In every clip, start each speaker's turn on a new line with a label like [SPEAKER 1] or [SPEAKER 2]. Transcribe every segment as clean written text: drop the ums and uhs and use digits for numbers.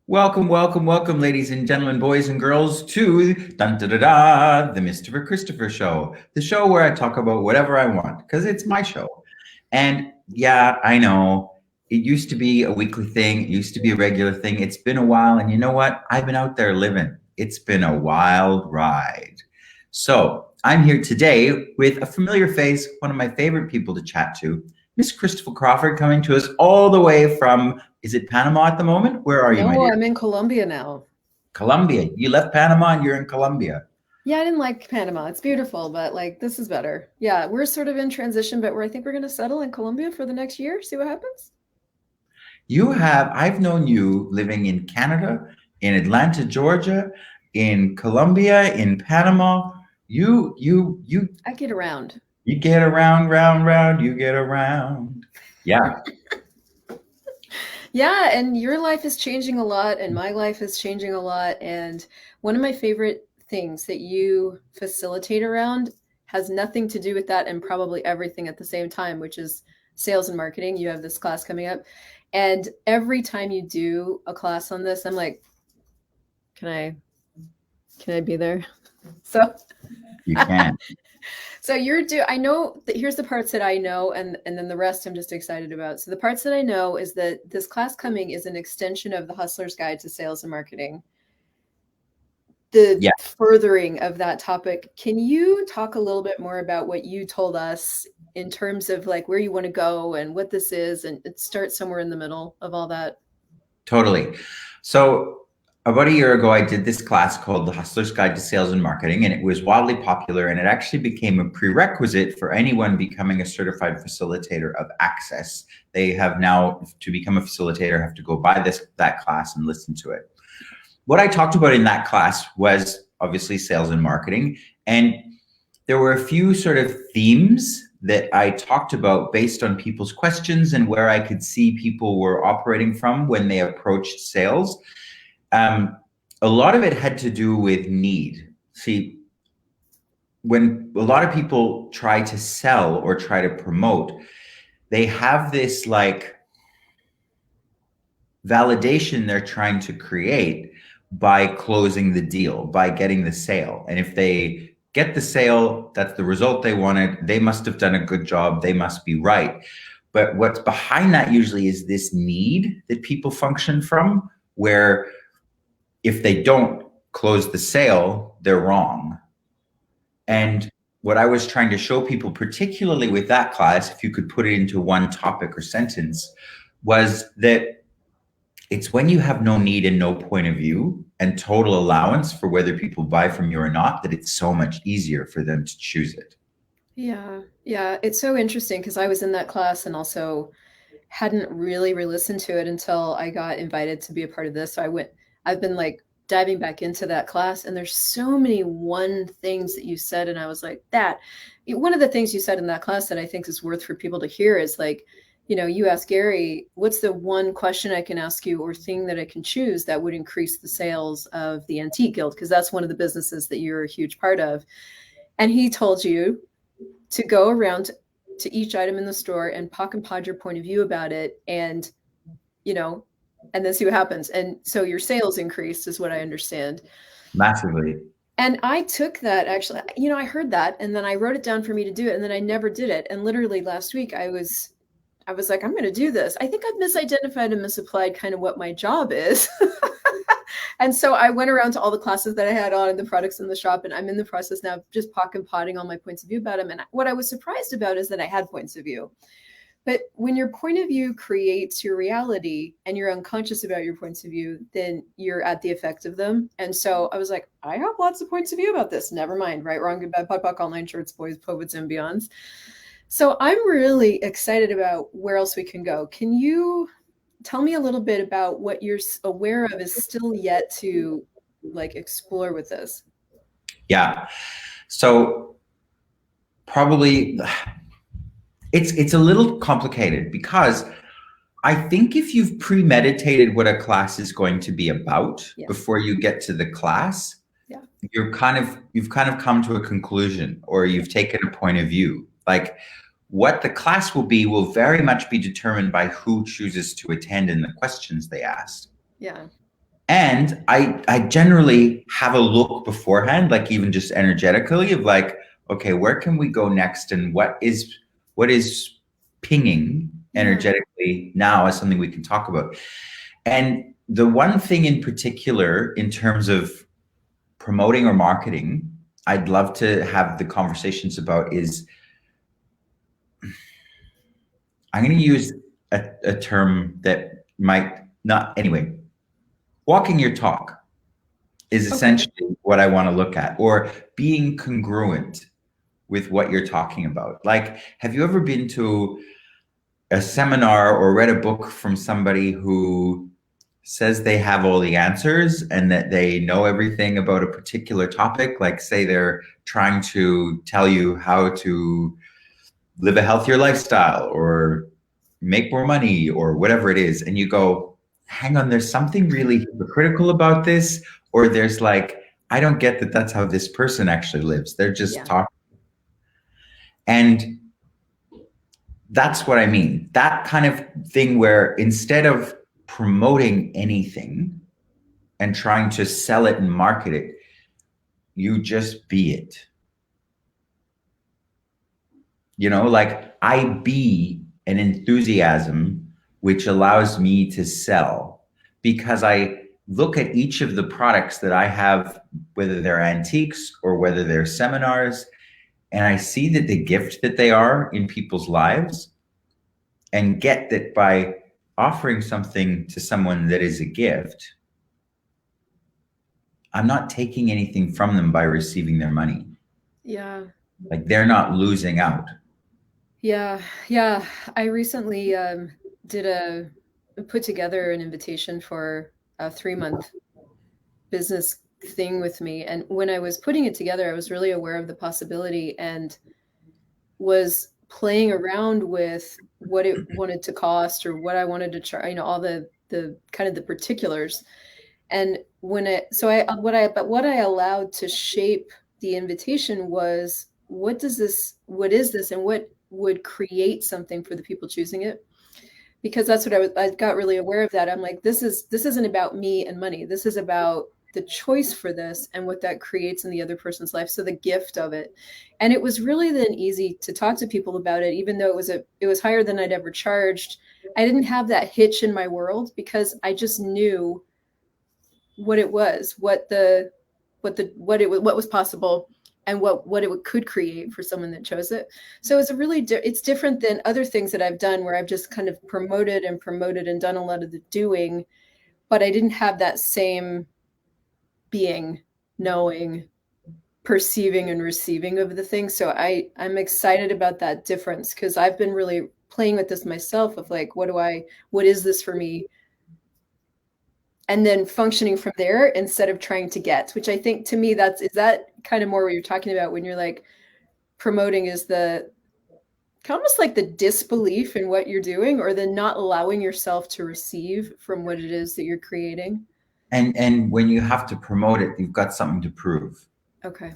[SPEAKER 1] Welcome, welcome, welcome, ladies and gentlemen, boys and girls, to dun, da, da, da, the Mr. Christopher Show, the show where I talk about whatever I want because it's my show. And yeah, I know it used to be a weekly thing, it used to be a regular thing. It's been a while, and you know what? I've been out there living. It's been a wild ride. So I'm here today with a familiar face, one of my favorite people to chat to, Miss Crystel Crowford, coming to us all the way from, is it Panama at the moment? Where are you, my
[SPEAKER 2] No,
[SPEAKER 1] dear?
[SPEAKER 2] I'm in Colombia now.
[SPEAKER 1] Colombia. You left Panama and you're in Colombia.
[SPEAKER 2] Yeah, I didn't like Panama. It's beautiful, but like this is better. Yeah, we're sort of in transition, but I think we're going to settle in Colombia for the next year, see what happens.
[SPEAKER 1] I've known you living in Canada, in Atlanta, Georgia, in Colombia, in Panama. You
[SPEAKER 2] I get around.
[SPEAKER 1] you get around, round, round, you get around. Yeah,
[SPEAKER 2] Yeah, and your life is changing a lot, and my life is changing a lot. And one of my favorite things that you facilitate around has nothing to do with that and probably everything at the same time, which is sales and marketing. You have this class coming up. And every time you do a class on this, I'm like, can I can I be there? So
[SPEAKER 1] you can.
[SPEAKER 2] So I know that here's the parts that I know and then the rest I'm just excited about. So the parts that I know is that this class coming is an extension of the Hustler's Guide to Sales and Marketing. The
[SPEAKER 1] Yeah,
[SPEAKER 2] furthering of that topic. Can you talk a little bit more about what you told us in terms of like where you want to go and what this is and it starts somewhere in the middle of all that?
[SPEAKER 1] totally. So about a year ago, I did this class called The Hustler's Guide to Sales and Marketing, and it was wildly popular, and it actually became a prerequisite for anyone becoming a certified facilitator of Access. They have now, to become a facilitator, have to go buy that class and listen to it. What I talked about in that class was obviously sales and marketing, and there were a few sort of themes that I talked about based on people's questions and where I could see people were operating from when they approached sales. Um, a lot of it had to do with need. See, when a lot of people try to sell or try to promote, they have this like validation they're trying to create by closing the deal, by getting the sale. And if they get the sale, that's the result they wanted, they must have done a good job, they must be right. But what's behind that usually is this need that people function from, where if they don't close the sale, they're wrong. And what I was trying to show people, particularly with that class, if you could put it into one topic or sentence, was that it's when you have no need and no point of view and total allowance for whether people buy from you or not, that it's so much easier for them to choose it.
[SPEAKER 2] Yeah. Yeah, it's so interesting because I was in that class and also hadn't really re-listened to it until I got invited to be a part of this. So I've been like diving back into that class and there's so many one things that you said. And I was like, one of the things you said in that class that I think is worth for people to hear is like, you ask Gary, what's the one question I can ask you or thing that I can choose that would increase the sales of the Antique Guild? Because that's one of the businesses that you're a huge part of. And he told you to go around to each item in the store and pock and pod your point of view about it you know and then see what happens, and so your sales increased is what I understand.
[SPEAKER 1] Massively.
[SPEAKER 2] And I took that, actually, I heard that and then I wrote it down for me to do it, and then I never did it. And literally last week I was like, I'm going to do this. I think I've misidentified and misapplied kind of what my job is. And so I went around to all the classes that I had on and the products in the shop, and I'm in the process now of just pock and potting all my points of view about them. And what I was surprised about is that I had points of view. But when your point of view creates your reality and you're unconscious about your points of view, then you're at the effect of them. And so I was like, I have lots of points of view about this. Never mind. Right, wrong, good, bad, pot, all nine shorts, boys, poets, and beyonds. So I'm really excited about where else we can go. Can you tell me a little bit about what you're aware of is still yet to like explore with this?
[SPEAKER 1] Yeah. So probably it's a little complicated because I think if you've premeditated what a class is going to be about before you get to the class,
[SPEAKER 2] Yeah.
[SPEAKER 1] you've kind of come to a conclusion, or you've taken a point of view. Like what the class will very much be determined by who chooses to attend and the questions they ask.
[SPEAKER 2] Yeah.
[SPEAKER 1] And I generally have a look beforehand, like even just energetically of like, okay, where can we go next? And what is pinging energetically now as something we can talk about. And the one thing in particular, in terms of promoting or marketing, I'd love to have the conversations about is I'm going to use a term that might not, anyway, walking your talk is essentially what I want to look at, or being congruent with what you're talking about. Like, have you ever been to a seminar or read a book from somebody who says they have all the answers and that they know everything about a particular topic? Like, say they're trying to tell you how to live a healthier lifestyle or make more money or whatever it is. And you go, hang on, there's something really hypocritical about this. Or there's like, I don't get that that's how this person actually lives. They're just talking. And that's what I mean. That kind of thing where instead of promoting anything and trying to sell it and market it, you just be it. You know, like I be an enthusiasm which allows me to sell, because I look at each of the products that I have, whether they're antiques or whether they're seminars, and I see that the gift that they are in people's lives, and get that by offering something to someone that is a gift, I'm not taking anything from them by receiving their money.
[SPEAKER 2] Yeah.
[SPEAKER 1] Like they're not losing out.
[SPEAKER 2] Yeah. I recently put together an invitation for a 3-month business thing with me. And when I was putting it together, I was really aware of the possibility and was playing around with what it wanted to cost or what I wanted to try, all the kind of the particulars. And what I allowed to shape the invitation was, what is this, and what would create something for the people choosing it? Because that's what I got really aware of that. I'm like, this isn't about me and money. This is about the choice for this and what that creates in the other person's life. So the gift of it. And it was really then easy to talk to people about it, even though it was higher than I'd ever charged. I didn't have that hitch in my world because I just knew what it was, what was possible, and what it could create for someone that chose it. So it's it's different than other things that I've done where I've just kind of promoted and done a lot of the doing, but I didn't have that same being, knowing, perceiving, and receiving of the thing. So I'm excited about that difference, because I've been really playing with this myself of like, what is this for me? And then functioning from there instead of trying to get, which I think to me, is that kind of more what you're talking about when you're like promoting, is the almost like the disbelief in what you're doing, or the not allowing yourself to receive from what it is that you're creating.
[SPEAKER 1] And when you have to promote it, you've got something to prove.
[SPEAKER 2] Okay.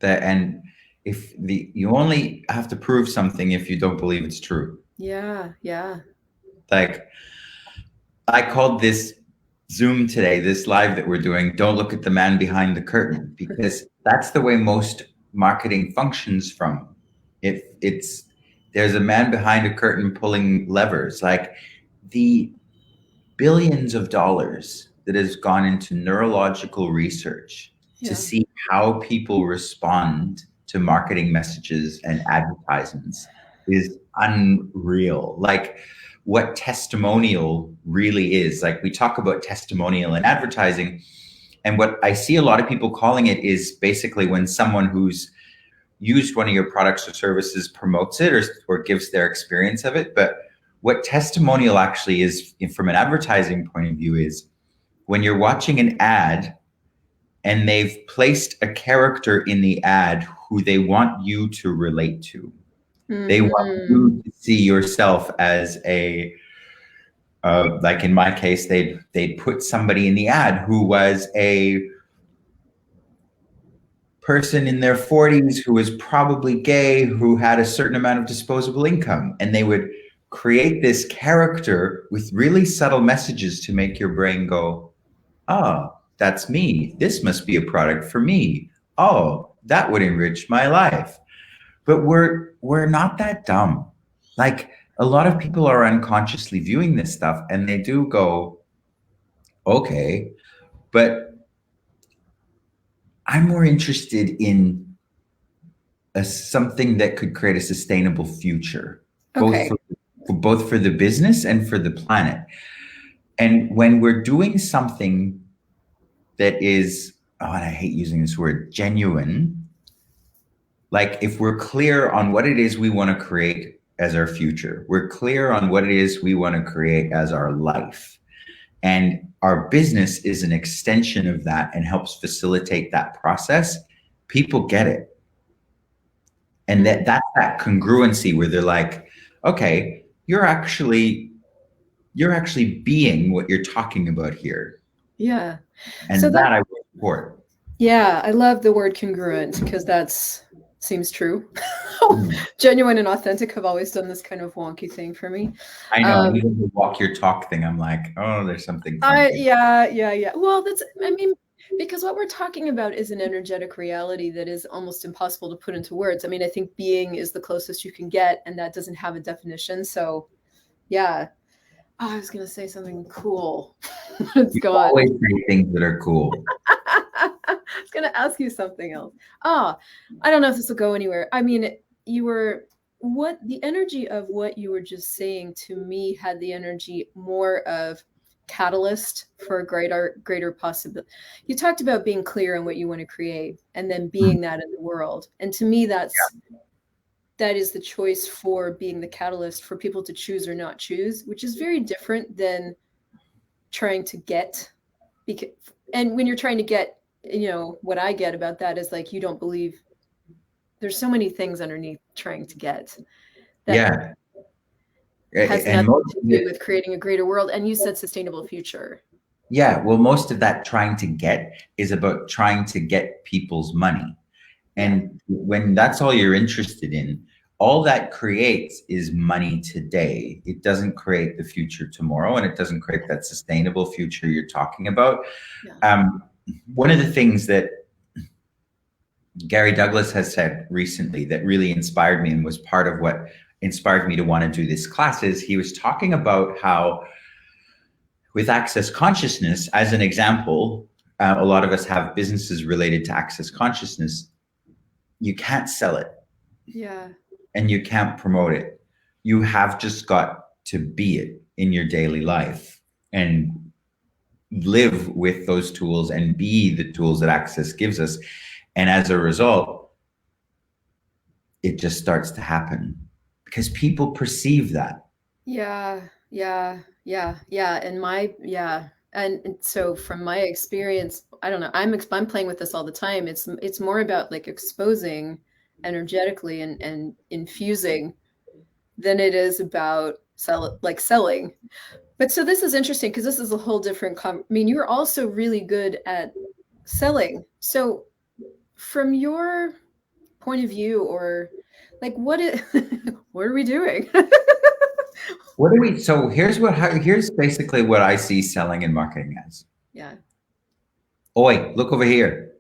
[SPEAKER 1] And you only have to prove something if you don't believe it's true.
[SPEAKER 2] Yeah.
[SPEAKER 1] Like, I called this Zoom today, this live that we're doing, "Don't look at the man behind the curtain," because that's the way most marketing functions from. There's a man behind a curtain pulling levers. Like the billions of dollars that has gone into neurological research to see how people respond to marketing messages and advertisements is unreal. Like what testimonial really is. Like we talk about testimonial in advertising, and what I see a lot of people calling it is basically when someone who's used one of your products or services promotes it or gives their experience of it. But what testimonial actually is, from an advertising point of view, is when you're watching an ad and they've placed a character in the ad who they want you to relate to. Mm-hmm. They want you to see yourself as like in my case, they'd put somebody in the ad who was a person in their 40s who was probably gay, who had a certain amount of disposable income, and they would create this character with really subtle messages to make your brain go, oh, that's me. This must be a product for me. Oh, that would enrich my life. But we're not that dumb. Like a lot of people are unconsciously viewing this stuff and they do go, okay, but I'm more interested in something that could create a sustainable future,
[SPEAKER 2] Okay.
[SPEAKER 1] both for the business and for the planet. And when we're doing something that is, oh, and I hate using this word, genuine, like if we're clear on what it is we want to create as our future, we're clear on what it is we want to create as our life, and our business is an extension of that and helps facilitate that process, people get it. And that's that congruency where they're like, okay, you're actually being what you're talking about here.
[SPEAKER 2] Yeah.
[SPEAKER 1] And so that I would support.
[SPEAKER 2] Yeah, I love the word congruent because seems true. Genuine and authentic have always done this kind of wonky thing for me.
[SPEAKER 1] I know, even the walk your talk thing, I'm like, oh, there's something.
[SPEAKER 2] Yeah. Well, because what we're talking about is an energetic reality that is almost impossible to put into words. I mean, I think being is the closest you can get, and that doesn't have a definition. So, yeah. Oh, I was going to say something cool. It's gone.
[SPEAKER 1] Always say things that are cool.
[SPEAKER 2] I was going to ask you something else. I don't know if this will go anywhere. I mean, the energy of what you were just saying to me had the energy more of catalyst for a greater possibility. You talked about being clear on what you want to create and then being that in the world. And to me, that is the choice for being the catalyst for people to choose or not choose, which is very different than trying to get. And when you're trying to get, what I get about that is like, you don't believe there's so many things underneath trying to get. That has nothing to do with creating a greater world. And you said sustainable future.
[SPEAKER 1] Yeah. Well, most of that trying to get is about trying to get people's money. And when that's all you're interested in, all that creates is money today. It doesn't create the future tomorrow, and it doesn't create that sustainable future you're talking about. Yeah. One of the things that Gary Douglas has said recently that really inspired me and was part of what inspired me to want to do this class is he was talking about how with access consciousness, as an example, a lot of us have businesses related to access consciousness. You can't sell it.
[SPEAKER 2] Yeah.
[SPEAKER 1] And you can't promote it. You have just got to be it in your daily life and live with those tools and be the tools that Access gives us. And as a result, it just starts to happen because people perceive that.
[SPEAKER 2] Yeah. And so from my experience, I don't know, I'm playing with this all the time. It's more about like exposing energetically and infusing than it is about selling. But so this is interesting because this is a whole different you're also really good at selling. So from your point of view, or like what are we doing?
[SPEAKER 1] So here's basically what I see selling and marketing as.
[SPEAKER 2] Yeah.
[SPEAKER 1] Oi, look over here.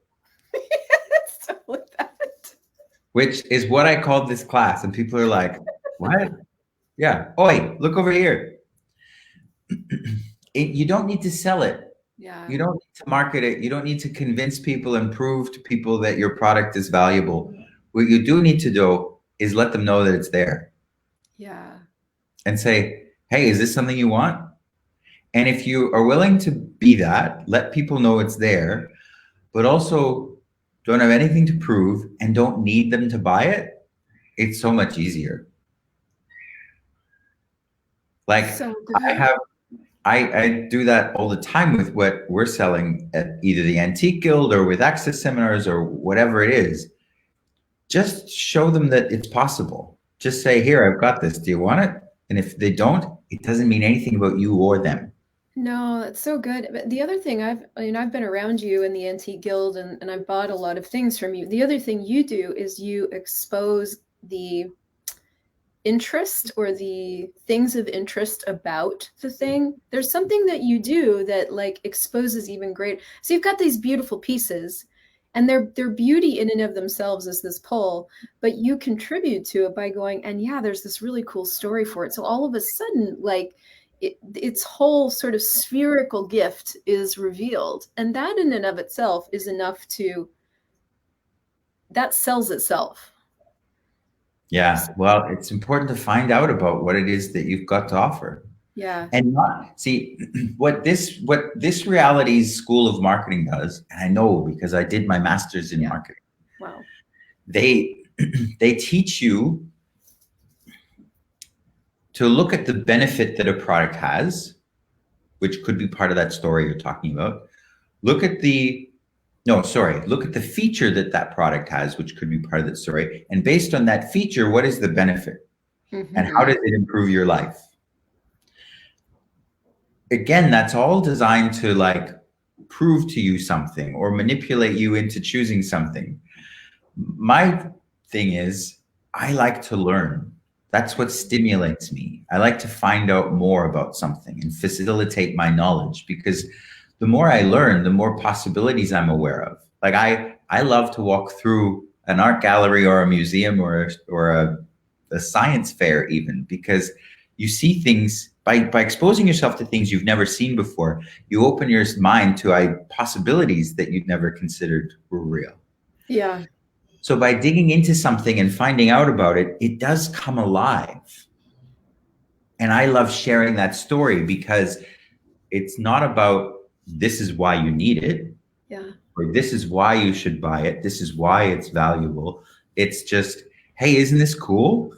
[SPEAKER 2] So like that.
[SPEAKER 1] Which is what I called this class. And people are like, what? Yeah. Oi, look over here. You don't need to sell it.
[SPEAKER 2] Yeah.
[SPEAKER 1] You don't need to market it. You don't need to convince people and prove to people that your product is valuable. What you do need to do is let them know that it's there.
[SPEAKER 2] Yeah.
[SPEAKER 1] And say, hey, is this something you want? And if you are willing to be that, let people know it's there, but also don't have anything to prove and don't need them to buy it, it's so much easier. Like I do that all the time with what we're selling at either the Antique Guild or with Access seminars or whatever it is. Just show them that it's possible. Just say, here, I've got this. Do you want it? And if they don't, it doesn't mean anything about you or them.
[SPEAKER 2] No, that's so good. But the other thing, I've been around you in the Antique Guild and I've bought a lot of things from you. The other thing you do is you expose interest or the things of interest about the thing, there's something that you do that like exposes even great. So you've got these beautiful pieces, and their beauty in and of themselves is this pull, but you contribute to it by going, and yeah, there's this really cool story for it. So all of a sudden, like its whole sort of spherical gift is revealed, and that in and of itself is enough to, that sells itself.
[SPEAKER 1] Yeah. Well, it's important to find out about what it is that you've got to offer.
[SPEAKER 2] Yeah.
[SPEAKER 1] And not see what this reality's school of marketing does, and I know because I did my master's in marketing.
[SPEAKER 2] Wow.
[SPEAKER 1] They teach you to look at the benefit that a product has, which could be part of that story you're talking about. Look at the feature that product has, which could be part of that story. And based on that feature, what is the benefit? Mm-hmm. And how does it improve your life? Again, that's all designed to like prove to you something or manipulate you into choosing something. My thing is, I like to learn. That's what stimulates me. I like to find out more about something and facilitate my knowledge, because the more I learn, the more possibilities I'm aware of. Like I love to walk through an art gallery or a museum or a science fair even, because you see things by exposing yourself to things you've never seen before. You open your mind to possibilities that you'd never considered were real.
[SPEAKER 2] Yeah.
[SPEAKER 1] So by digging into something and finding out about it, it does come alive. And I love sharing that story, because it's not about this is why you need it.
[SPEAKER 2] Yeah.
[SPEAKER 1] Or this is why you should buy it. This is why it's valuable. It's just, hey, isn't this cool?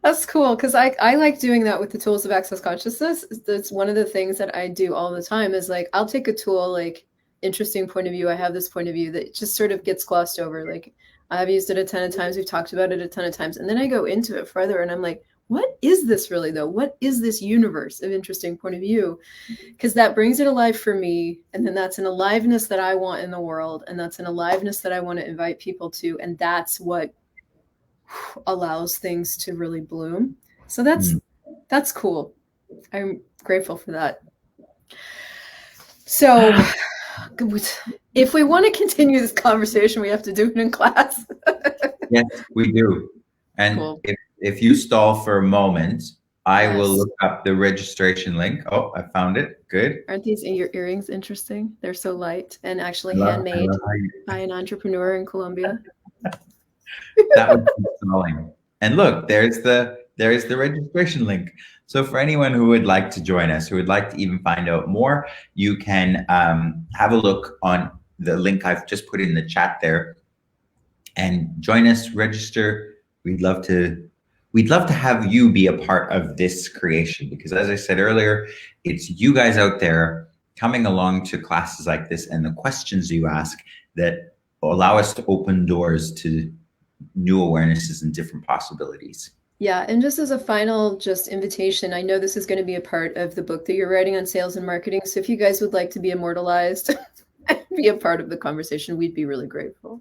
[SPEAKER 2] That's cool, because I like doing that with the tools of access consciousness. That's one of the things that I do all the time is like, I'll take a tool, like interesting point of view. I have this point of view that just sort of gets glossed over. Like I've used it a ton of times. We've talked about it a ton of times. And then I go into it further and I'm like, what is this really though? What is this universe of interesting point of view? Because that brings it alive for me. And then that's an aliveness that I want in the world. And that's an aliveness that I want to invite people to. And that's what allows things to really bloom. So that's cool. I'm grateful for that. So if we want to continue this conversation, we have to do it in class.
[SPEAKER 1] Yes, we do. And cool. If you stall for a moment, I will look up the registration link. Oh, I found it. Good.
[SPEAKER 2] Aren't these your earrings interesting? They're so light and actually handmade by an entrepreneur in Colombia.
[SPEAKER 1] That was stalling. And look, there's the registration link. So for anyone who would like to join us, who would like to even find out more, you can have a look on the link I've just put in the chat there and join us, register. We'd love to have you be a part of this creation, because as I said earlier, it's you guys out there coming along to classes like this and the questions you ask that allow us to open doors to new awarenesses and different possibilities.
[SPEAKER 2] Yeah, and just as a final invitation, I know this is going to be a part of the book that you're writing on sales and marketing. So if you guys would like to be immortalized and be a part of the conversation, we'd be really grateful.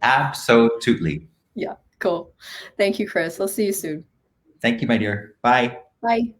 [SPEAKER 1] Absolutely.
[SPEAKER 2] Yeah, cool. Thank you, Chris. I'll see you soon.
[SPEAKER 1] Thank you, my dear. Bye.
[SPEAKER 2] Bye.